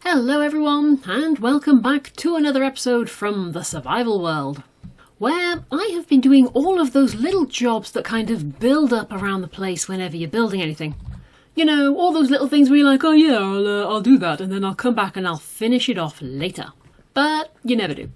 Hello everyone, and welcome back to another episode from the survival world, where I have been doing all of those little jobs that kind of build up around the place whenever you're building anything. You know, all those little things where you're like, oh yeah, I'll do that, and then I'll come back and I'll finish it off later. But you never do.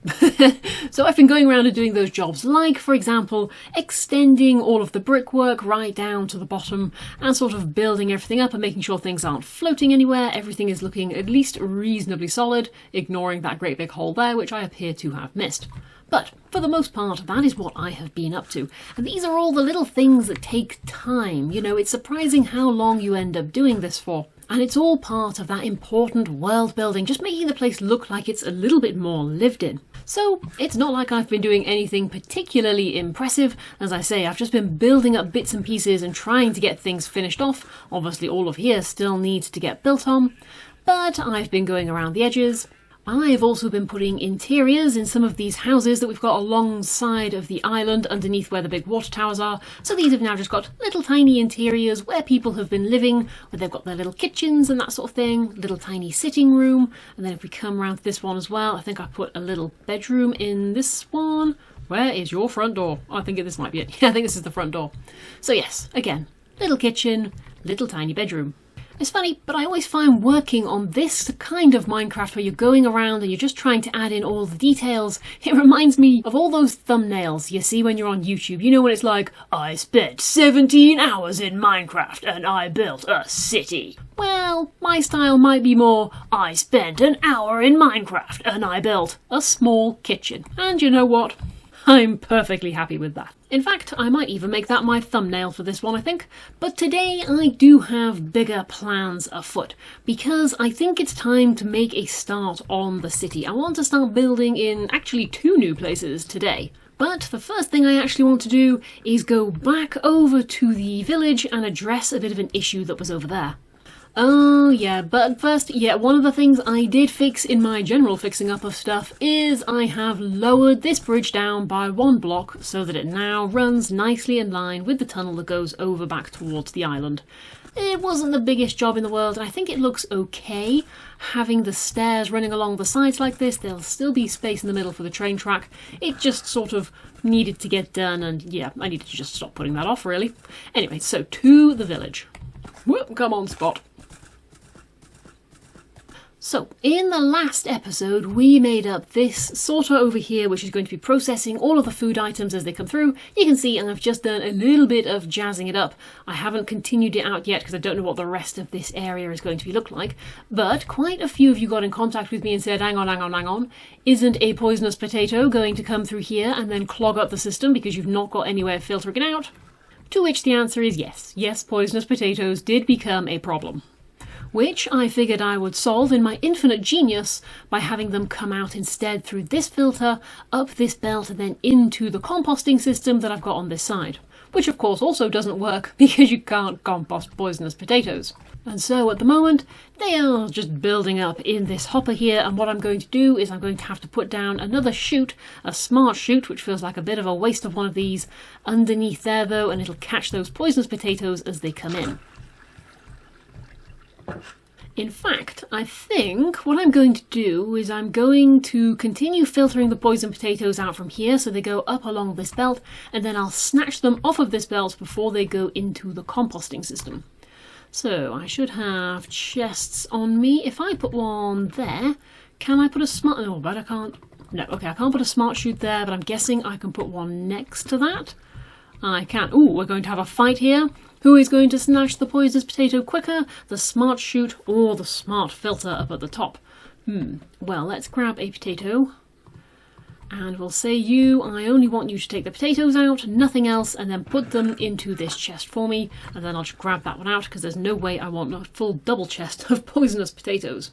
So I've been going around and doing those jobs, like, for example, extending all of the brickwork right down to the bottom and sort of building everything up and making sure things aren't floating anywhere, everything is looking at least reasonably solid, ignoring that great big hole there, which I appear to have missed. But for the most part, that is what I have been up to. And these are all the little things that take time. You know, it's surprising how long you end up doing this for. And it's all part of that important world building, just making the place look like it's a little bit more lived in. So it's not like I've been doing anything particularly impressive. As I say, I've just been building up bits and pieces and trying to get things finished off. Obviously all of here still needs to get built on, but I've been going around the edges. I've also been putting interiors in some of these houses that we've got alongside of the island underneath where the big water towers are. So these have now just got little tiny interiors where people have been living, where they've got their little kitchens and that sort of thing, little tiny sitting room. And then if we come around to this one as well, I think I put a little bedroom in this one. Where is your front door? Oh, I think this might be it. Yeah, I think this is the front door. So yes, again, little kitchen, little tiny bedroom. It's funny, but I always find working on this kind of Minecraft where you're going around and you're just trying to add in all the details, it reminds me of all those thumbnails you see when you're on YouTube. You know when it's like, I spent 17 hours in Minecraft and I built a city. Well, my style might be more, I spent an hour in Minecraft and I built a small kitchen. And you know what? I'm perfectly happy with that. In fact, I might even make that my thumbnail for this one, I think. But today I do have bigger plans afoot, because I think it's time to make a start on the city. I want to start building in actually 2 new places today. But the first thing I actually want to do is go back over to the village and address a bit of an issue that was over there. Oh yeah, but first, one of the things I did fix in my general fixing up of stuff is I have lowered this bridge down by 1 block so that it now runs nicely in line with the tunnel that goes over back towards the island. It wasn't the biggest job in the world, and I think it looks okay. Having the stairs running along the sides like this, there'll still be space in the middle for the train track. It just sort of needed to get done, and yeah, I needed to just stop putting that off, really. Anyway, so to the village. Whoop, come on, Spot. So, in the last episode, we made up this sorter over here, which is going to be processing all of the food items as they come through. You can see I've just done a little bit of jazzing it up. I haven't continued it out yet because I don't know what the rest of this area is going to look like. But quite a few of you got in contact with me and said, hang on. Isn't a poisonous potato going to come through here and then clog up the system because you've not got anywhere filtering it out? To which the answer is yes. Yes, poisonous potatoes did become a problem, which I figured I would solve in my infinite genius by having them come out instead through this filter, up this belt, and then into the composting system that I've got on this side. Which of course also doesn't work because you can't compost poisonous potatoes. And so at the moment, they are just building up in this hopper here, and what I'm going to do is I'm going to have to put down another chute, a smart chute, which feels like a bit of a waste of one of these, underneath there though, and it'll catch those poisonous potatoes as they come in. In fact, I think what I'm going to do is I'm going to continue filtering the poison potatoes out from here so they go up along this belt, and then I'll snatch them off of this belt before they go into the composting system. So I should have chests on me. If I put one there, can I put a smart... Oh, but I can't... No, okay, I can't put a smart chute there, but I'm guessing I can put one next to that. I can. Ooh, we're going to have a fight here. Who is going to snatch the poisonous potato quicker? The smart chute or the smart filter up at the top? Well, let's grab a potato. And we'll say you, I only want you to take the potatoes out, nothing else, and then put them into this chest for me. And then I'll just grab that one out because there's no way I want a full double chest of poisonous potatoes.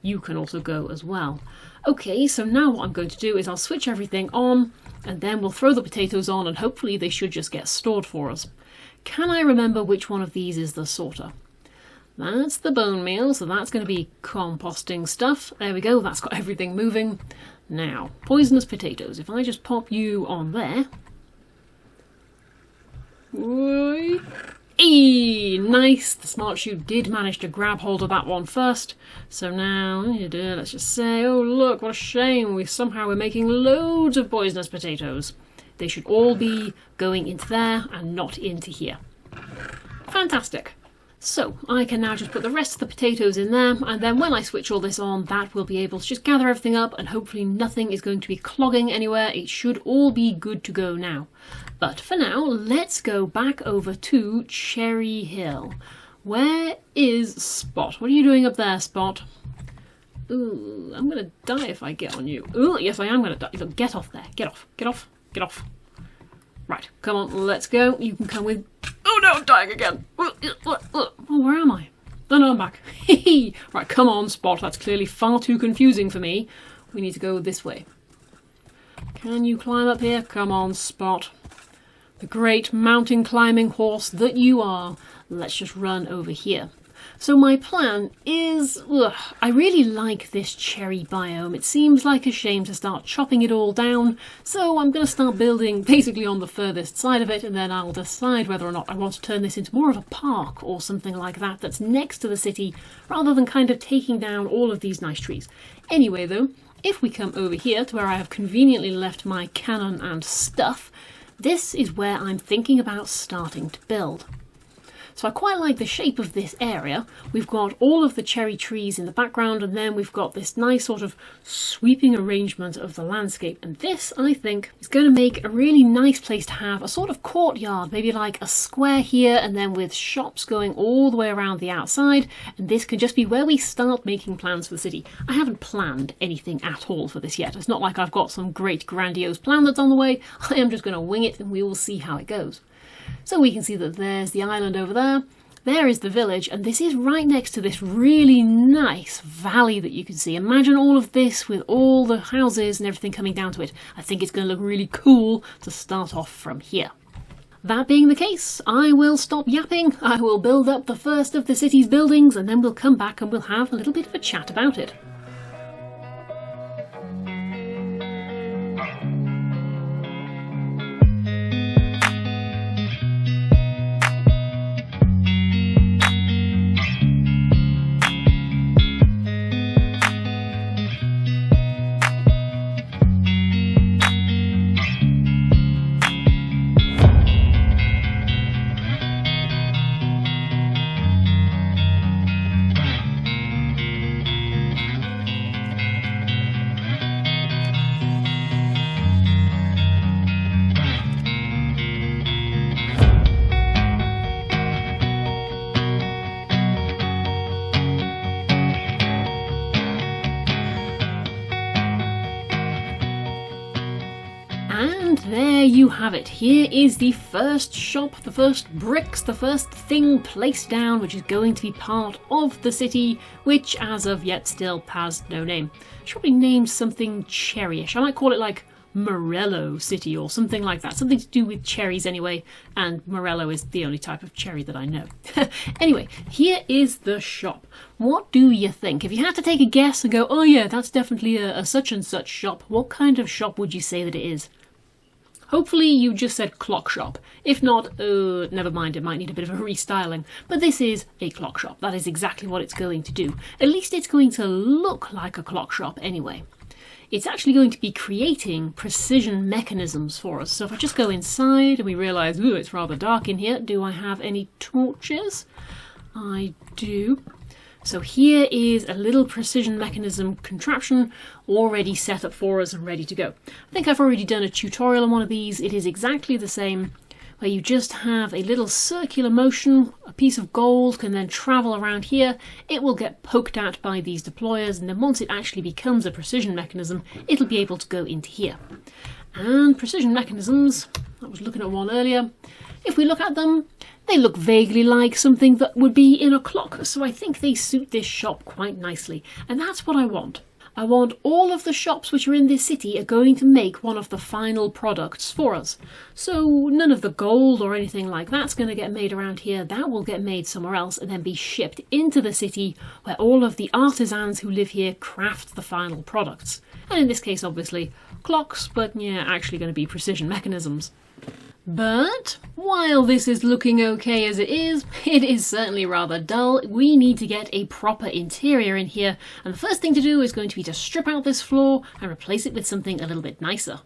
You can also go as well. Okay, so now what I'm going to do is I'll switch everything on, and then we'll throw the potatoes on, and hopefully they should just get stored for us. Can I remember which one of these is the sorter? That's the bone meal, so that's going to be composting stuff. There we go, that's got everything moving. Now, poisonous potatoes. If I just pop you on there... Hey, nice. The smart shoot did manage to grab hold of that one first. So now, let's just say, oh look, what a shame. We're making loads of poisonous potatoes. They should all be going into there and not into here. Fantastic. So I can now just put the rest of the potatoes in there, and then when I switch all this on, that will be able to just gather everything up, and hopefully nothing is going to be clogging anywhere. It should all be good to go now. But for now, let's go back over to Cherry Hill. Where is Spot? What are you doing up there, Spot? Ooh, I'm going to die if I get on you. Ooh, yes, I am going to die. Look, get off there. Get off. Get off. Get off. Right, come on, let's go. You can come with... Oh no, I'm dying again. Oh, where am I? Oh no, I'm back. Right, come on, Spot. That's clearly far too confusing for me. We need to go this way. Can you climb up here? Come on, Spot. The great mountain climbing horse that you are. Let's just run over here. So my plan is, I really like this cherry biome. It seems like a shame to start chopping it all down, so I'm going to start building basically on the furthest side of it, and then I'll decide whether or not I want to turn this into more of a park or something like that that's next to the city, rather than kind of taking down all of these nice trees. Anyway though, if we come over here to where I have conveniently left my cannon and stuff, this is where I'm thinking about starting to build. So I quite like the shape of this area. We've got all of the cherry trees in the background, and then we've got this nice sort of sweeping arrangement of the landscape. And this, I think, is going to make a really nice place to have a sort of courtyard, maybe like a square here, and then with shops going all the way around the outside. And this can just be where we start making plans for the city. I haven't planned anything at all for this yet. It's not like I've got some great grandiose plan that's on the way. I am just going to wing it, and we will see how it goes. So we can see that there's the island over there, there is the village, and this is right next to this really nice valley that you can see. Imagine all of this with all the houses and everything coming down to it. I think it's going to look really cool to start off from here. That being the case, I will stop yapping, I will build up the first of the city's buildings, and then we'll come back and we'll have a little bit of a chat about it. And there you have it. Here is the first shop, the first bricks, the first thing placed down, which is going to be part of the city, which as of yet still has no name. Should probably name something cherryish. I might call it like Morello City or something like that. Something to do with cherries anyway, and Morello is the only type of cherry that I know. Anyway, here is the shop. What do you think? If you had to take a guess and go, oh yeah, that's definitely a such and such shop, what kind of shop would you say that it is? Hopefully you just said clock shop. If not, never mind, it might need a bit of a restyling. But this is a clock shop. That is exactly what it's going to do. At least it's going to look like a clock shop anyway. It's actually going to be creating precision mechanisms for us. So if I just go inside and we realise, ooh, it's rather dark in here. Do I have any torches? I do. So here is a little precision mechanism contraption already set up for us and ready to go. I think I've already done a tutorial on one of these. It is exactly the same, where you just have a little circular motion, a piece of gold can then travel around here, it will get poked at by these deployers, and then once it actually becomes a precision mechanism, it'll be able to go into here. And precision mechanisms, I was looking at one earlier, if we look at them, they look vaguely like something that would be in a clock, so I think they suit this shop quite nicely. And that's what I want. I want all of the shops which are in this city are going to make one of the final products for us. So none of the gold or anything like that's going to get made around here. That will get made somewhere else and then be shipped into the city where all of the artisans who live here craft the final products. And in this case, obviously, clocks, but yeah, actually going to be precision mechanisms. But while this is looking okay as it is certainly rather dull. We need to get a proper interior in here, and the first thing to do is going to be to strip out this floor and replace it with something a little bit nicer.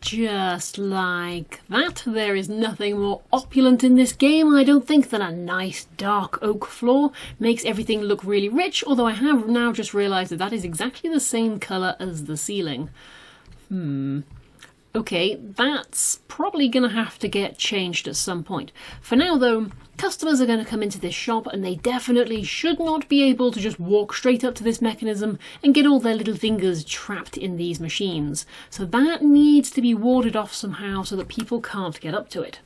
Just like that. There is nothing more opulent in this game, I don't think, than a nice dark oak floor. Makes everything look really rich, although I have now just realised that that is exactly the same colour as the ceiling. Okay, that's probably going to have to get changed at some point. For now though, customers are going to come into this shop and they definitely should not be able to just walk straight up to this mechanism and get all their little fingers trapped in these machines. So that needs to be warded off somehow so that people can't get up to it.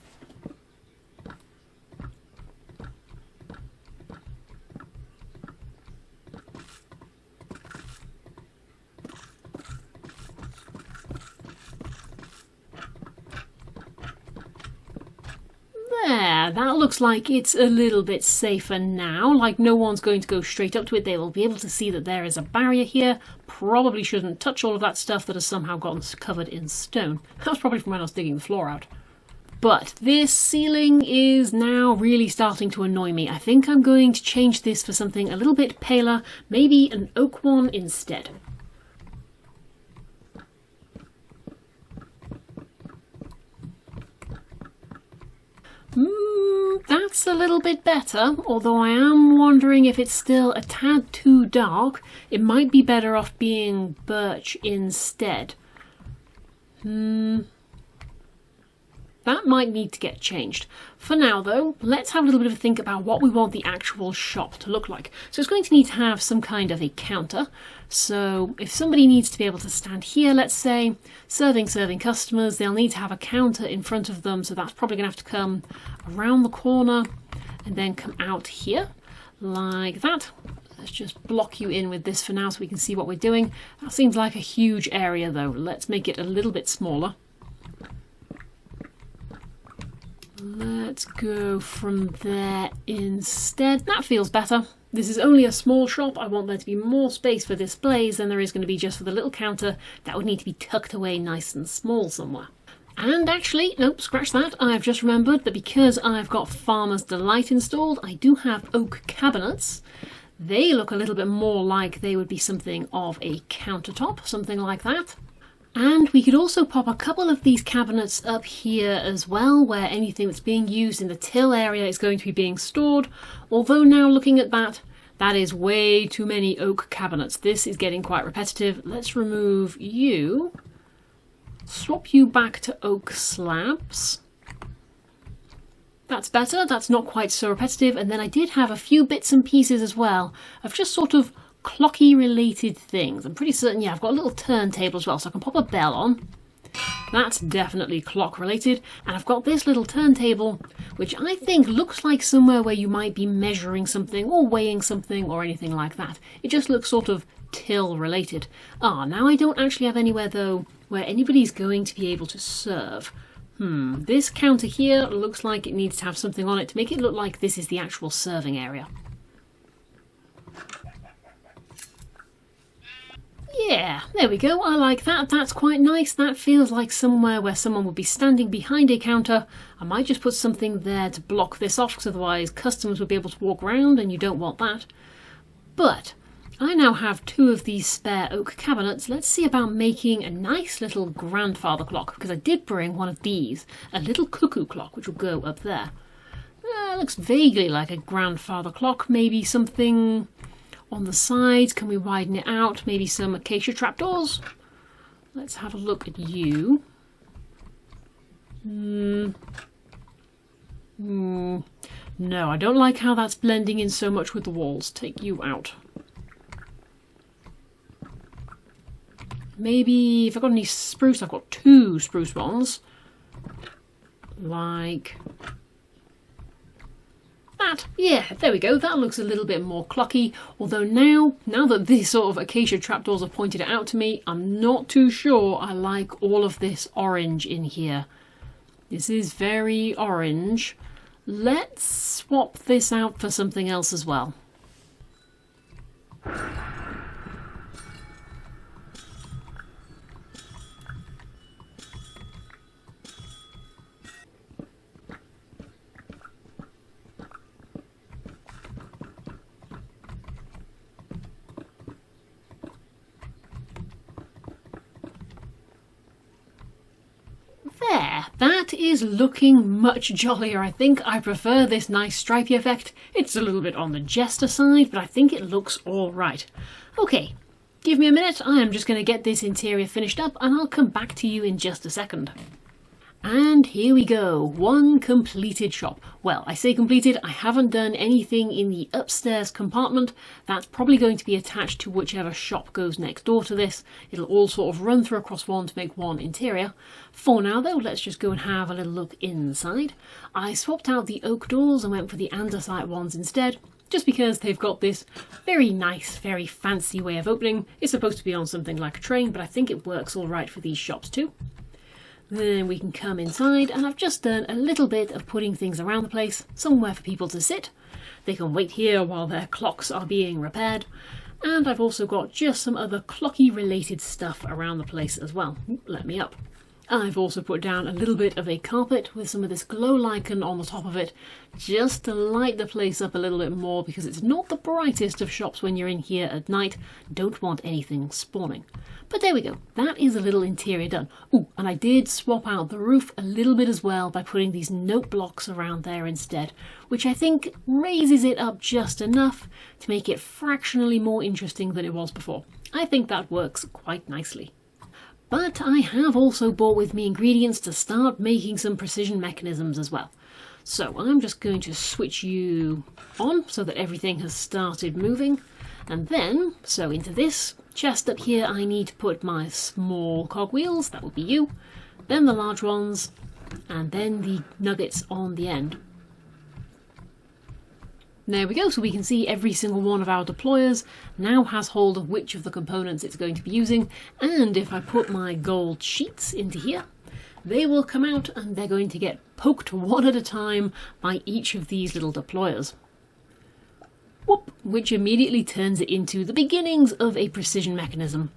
There, that looks like it's a little bit safer now, like no one's going to go straight up to it. They will be able to see that there is a barrier here. Probably shouldn't touch all of that stuff that has somehow gotten covered in stone. That's probably from when I was digging the floor out. But this ceiling is now really starting to annoy me. I think I'm going to change this for something a little bit paler, maybe an oak one instead. That's a little bit better, although I am wondering if it's still a tad too dark. It might be better off being birch instead. That might need to get changed. For now though, let's have a little bit of a think about what we want the actual shop to look like. So it's going to need to have some kind of a counter. So if somebody needs to be able to stand here, let's say, serving customers, they'll need to have a counter in front of them. So that's probably going to have to come around the corner and then come out here like that. Let's just block you in with this for now so we can see what we're doing. That seems like a huge area though. Let's make it a little bit smaller. Let's go from there instead. That feels better. This is only a small shop. I want there to be more space for displays than there is going to be just for the little counter. That would need to be tucked away nice and small somewhere. And actually, nope, scratch that. I've just remembered that because I've got Farmer's Delight installed, I do have oak cabinets. They look a little bit more like they would be something of a countertop, something like that. And we could also pop a couple of these cabinets up here as well, where anything that's being used in the till area is going to be being stored. Although now looking at that, that is way too many oak cabinets. This is getting quite repetitive. Let's remove you. Swap you back to oak slabs. That's better. That's not quite so repetitive. And then I did have a few bits and pieces as well of just sort of clocky related things. I'm pretty certain, yeah, I've got a little turntable as well, so I can pop a bell on. That's definitely clock related. And I've got this little turntable, which I think looks like somewhere where you might be measuring something or weighing something or anything like that. It just looks sort of till related. Now I don't actually have anywhere though where anybody's going to be able to serve. This counter here looks like it needs to have something on it to make it look like this is the actual serving area. Yeah, there we go. I like that. That's quite nice. That feels like somewhere where someone would be standing behind a counter. I might just put something there to block this off, because otherwise customers would be able to walk around and you don't want that. But I now have 2 of these spare oak cabinets. Let's see about making a nice little grandfather clock, because I did bring one of these, a little cuckoo clock, which will go up there. It looks vaguely like a grandfather clock, maybe something on the sides. Can we widen it out? Maybe some acacia trapdoors? Let's have a look at you. No, I don't like how that's blending in so much with the walls. Take you out. Maybe if I've got any spruce, I've got 2 spruce ones. Like that. Yeah, there we go. That looks a little bit more clocky. Although now that these sort of acacia trapdoors have pointed it out to me, I'm not too sure I like all of this orange in here. This is very orange. Let's swap this out for something else as well. is looking much jollier, I think. I prefer this nice stripy effect. It's a little bit on the jester side, but I think it looks all right. Okay, give me a minute. I am just going to get this interior finished up and I'll come back to you in just a second. And here we go, one completed shop. Well, I say completed, I haven't done anything in the upstairs compartment. That's probably going to be attached to whichever shop goes next door to this. It'll all sort of run through across one to make one interior. For now though, let's just go and have a little look inside. I swapped out the oak doors and went for the andesite ones instead, just because they've got this very nice, very fancy way of opening. It's supposed to be on something like a train, but I think it works all right for these shops too. Then we can come inside, and I've just done a little bit of putting things around the place, somewhere for people to sit. They can wait here while their clocks are being repaired. And I've also got just some other clocky related stuff around the place as well. Let me up. I've also put down a little bit of a carpet with some of this glow lichen on the top of it, just to light the place up a little bit more, because it's not the brightest of shops when you're in here at night. Don't want anything spawning. But there we go, that is a little interior done. Ooh, and I did swap out the roof a little bit as well by putting these note blocks around there instead, which I think raises it up just enough to make it fractionally more interesting than it was before. I think that works quite nicely. But I have also brought with me ingredients to start making some precision mechanisms as well. So I'm just going to switch you on so that everything has started moving. And then, so into this chest up here, I need to put my small cogwheels, that would be you, then the large ones, and then the nuggets on the end. There we go, so we can see every single one of our deployers now has hold of which of the components it's going to be using, and if I put my gold sheets into here, they will come out and they're going to get poked one at a time by each of these little deployers. Whoop, which immediately turns it into the beginnings of a precision mechanism.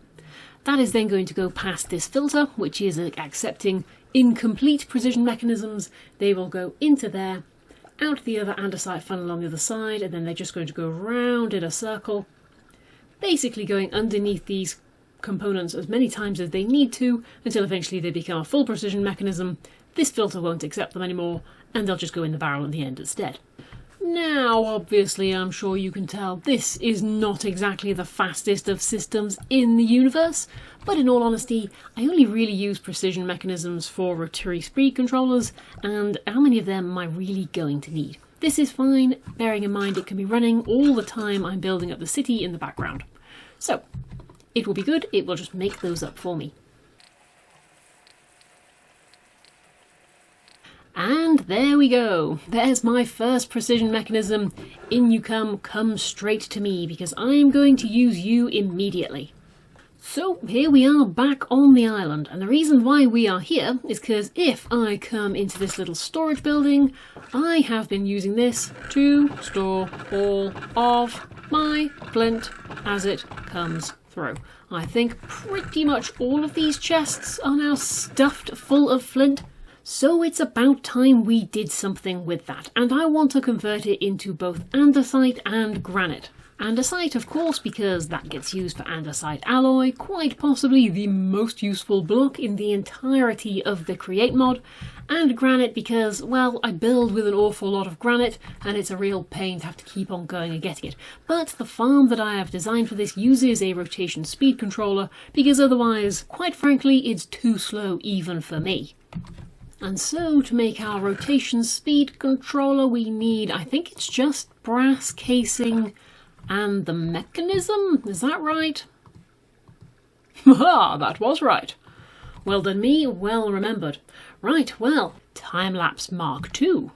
That is then going to go past this filter, which is accepting incomplete precision mechanisms. They will go into there, out the other andesite funnel along the other side, and then they're just going to go round in a circle, basically going underneath these components as many times as they need to until eventually they become a full precision mechanism. This filter won't accept them anymore, and they'll just go in the barrel at the end instead. Now, obviously, I'm sure you can tell this is not exactly the fastest of systems in the universe, but in all honesty, I only really use precision mechanisms for rotary speed controllers, and how many of them am I really going to need? This is fine, bearing in mind it can be running all the time I'm building up the city in the background. So, it will be good, it will just make those up for me. And there we go. There's my first precision mechanism. In you come straight to me, because I'm going to use you immediately. So here we are back on the island, and the reason why we are here is because if I come into this little storage building, I have been using this to store all of my flint as it comes through. I think pretty much all of these chests are now stuffed full of flint. So it's about time we did something with that, and I want to convert it into both andesite and granite. Andesite, of course, because that gets used for andesite alloy, quite possibly the most useful block in the entirety of the Create mod, and granite because, well, I build with an awful lot of granite, and it's a real pain to have to keep on going and getting it. But the farm that I have designed for this uses a rotation speed controller, because otherwise, quite frankly, it's too slow even for me. And so, to make our rotation speed controller, we need, I think it's just brass casing and the mechanism, is that right? Haha, that was right. Well done me, well remembered. Right, well, time-lapse Mark 2.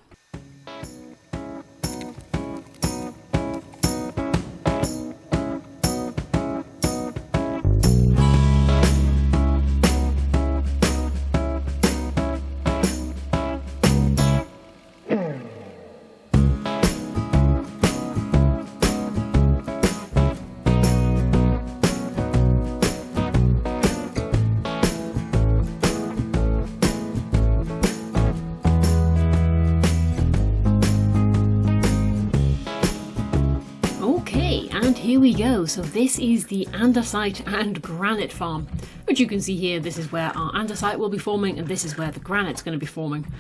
here we go. So this is the andesite and granite farm, which you can see here. This is where our andesite will be forming, and this is where the granite's going to be forming.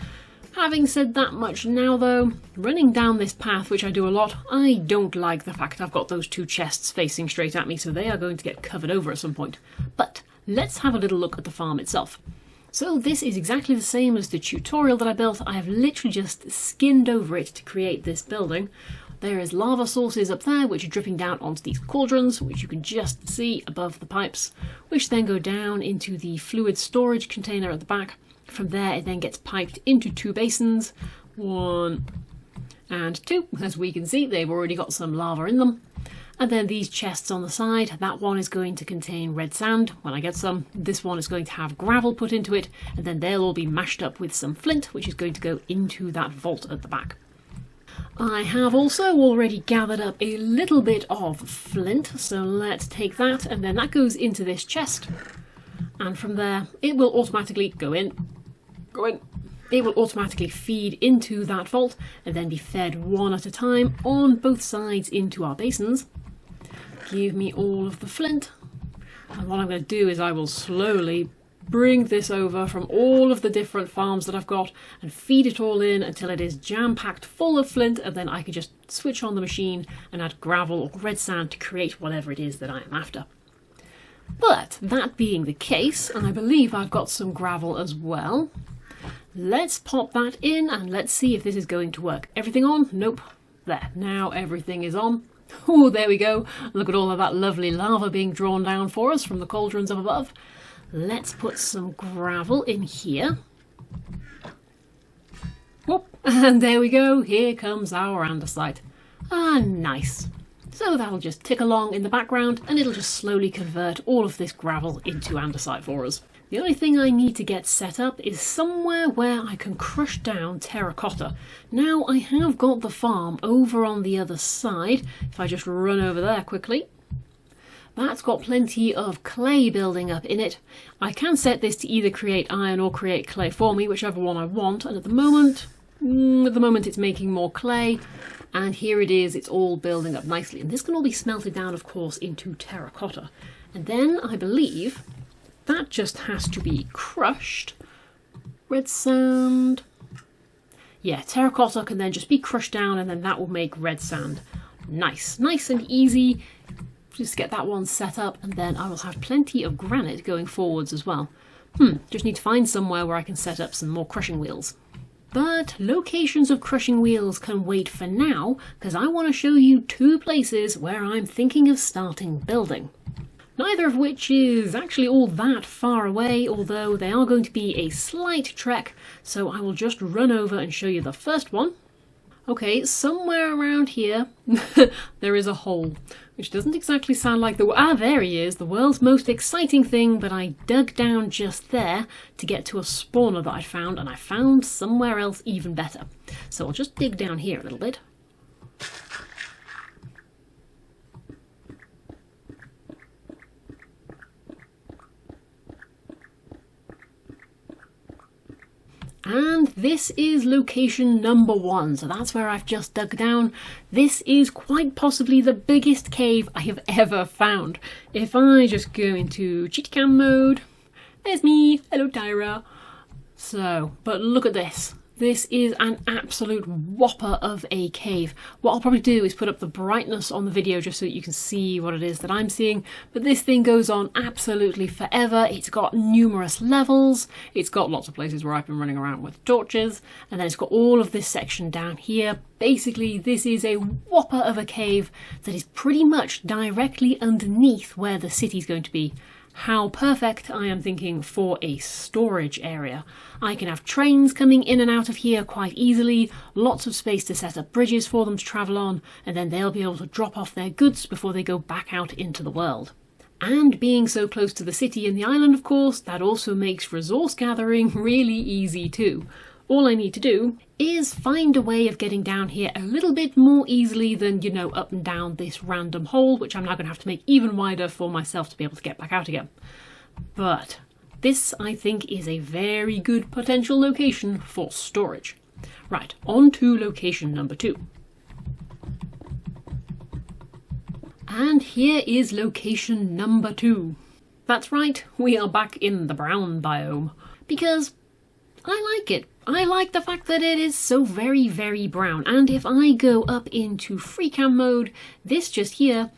Having said that much now though, running down this path, which I do a lot, I don't like the fact I've got those two chests facing straight at me, so they are going to get covered over at some point. But let's have a little look at the farm itself. So this is exactly the same as the tutorial that I built. I have literally just skinned over it to create this building. There is lava sources up there which are dripping down onto these cauldrons, which you can just see above the pipes, which then go down into the fluid storage container at the back. From there it then gets piped into two basins, 1 and 2. As we can see, they've already got some lava in them. And then these chests on the side, that one is going to contain red sand when I get some. This one is going to have gravel put into it, and then they'll all be mashed up with some flint, which is going to go into that vault at the back. I have also already gathered up a little bit of flint, so let's take that, and then that goes into this chest. And from there, it will automatically go in. It will automatically feed into that vault, and then be fed one at a time on both sides into our basins. Give me all of the flint, and what I'm going to do is I will slowly bring this over from all of the different farms that I've got and feed it all in until it is jam-packed full of flint, and then I can just switch on the machine and add gravel or red sand to create whatever it is that I am after. But that being the case, and I believe I've got some gravel as well, let's pop that in and let's see if this is going to work. Everything on? Nope. There, now everything is on. Oh, there we go. Look at all of that lovely lava being drawn down for us from the cauldrons up above. Let's put some gravel in here. Whoop, and there we go. Here comes our andesite. Ah, nice. So that'll just tick along in the background and it'll just slowly convert all of this gravel into andesite for us. The only thing I need to get set up is somewhere where I can crush down terracotta. Now I have got the farm over on the other side. If I just run over there quickly, that's got plenty of clay building up in it. I can set this to either create iron or create clay for me, whichever one I want, and at the moment it's making more clay. And here it is, it's all building up nicely. And this can all be smelted down, of course, into terracotta. And then I believe that just has to be crushed. Red sand. Yeah, terracotta can then just be crushed down and then that will make red sand. Nice, nice and easy. Just get that one set up and then I will have plenty of granite going forwards as well. Just need to find somewhere where I can set up some more crushing wheels. But locations of crushing wheels can wait for now, because I want to show you two places where I'm thinking of starting building. Neither of which is actually all that far away, although they are going to be a slight trek, so I will just run over and show you the first one. Okay, somewhere around here there is a hole, which doesn't exactly sound like there he is, the world's most exciting thing, but I dug down just there to get to a spawner that I'd found, and I found somewhere else even better. So I'll just dig down here a little bit. And this is location number 1, so that's where I've just dug down. This is quite possibly the biggest cave I have ever found. If I just go into cheat cam mode, there's me, hello Tyra. So, but look at this. This is an absolute whopper of a cave. What I'll probably do is put up the brightness on the video just so that you can see what it is that I'm seeing. But this thing goes on absolutely forever. It's got numerous levels. It's got lots of places where I've been running around with torches. And then it's got all of this section down here. Basically, this is a whopper of a cave that is pretty much directly underneath where the city's going to be. How perfect, I am thinking, for a storage area. I can have trains coming in and out of here quite easily, lots of space to set up bridges for them to travel on, and then they'll be able to drop off their goods before they go back out into the world. And being so close to the city and the island, of course, that also makes resource gathering really easy too. All I need to do is find a way of getting down here a little bit more easily than, you know, up and down this random hole, which I'm now going to have to make even wider for myself to be able to get back out again. But this, I think, is a very good potential location for storage. Right, on to location number 2. And here is location number 2. That's right, we are back in the brown biome, because I like it. I like the fact that it is so very, very brown, and if I go up into Freecam mode, this just here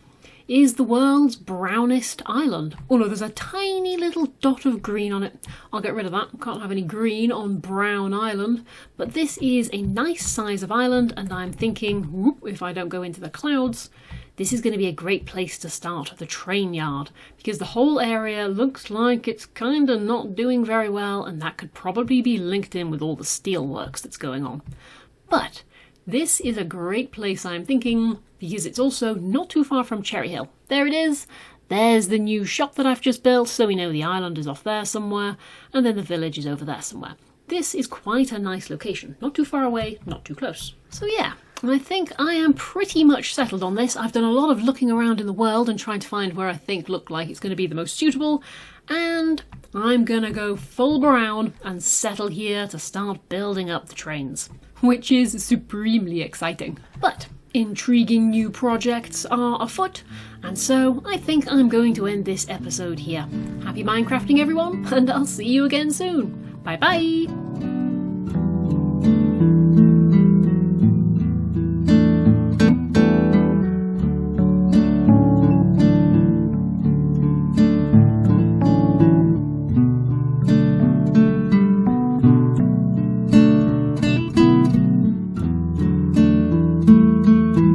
is the world's brownest island. Oh no, there's a tiny little dot of green on it. I'll get rid of that. Can't have any green on Brown Island. But this is a nice size of island, and I'm thinking, whoop, if I don't go into the clouds, this is going to be a great place to start the train yard, because the whole area looks like it's kind of not doing very well, and that could probably be linked in with all the steelworks that's going on. But this is a great place, I'm thinking, because it's also not too far from Cherry Hill. There it is. There's the new shop that I've just built, so we know the island is off there somewhere, and then the village is over there somewhere. This is quite a nice location. Not too far away, not too close. So yeah, I think I am pretty much settled on this. I've done a lot of looking around in the world and trying to find where I think look like it's going to be the most suitable, and I'm gonna go full brown and settle here to start building up the trains, which is supremely exciting. But intriguing new projects are afoot, and so I think I'm going to end this episode here. Happy Minecrafting everyone, and I'll see you again soon. Bye bye!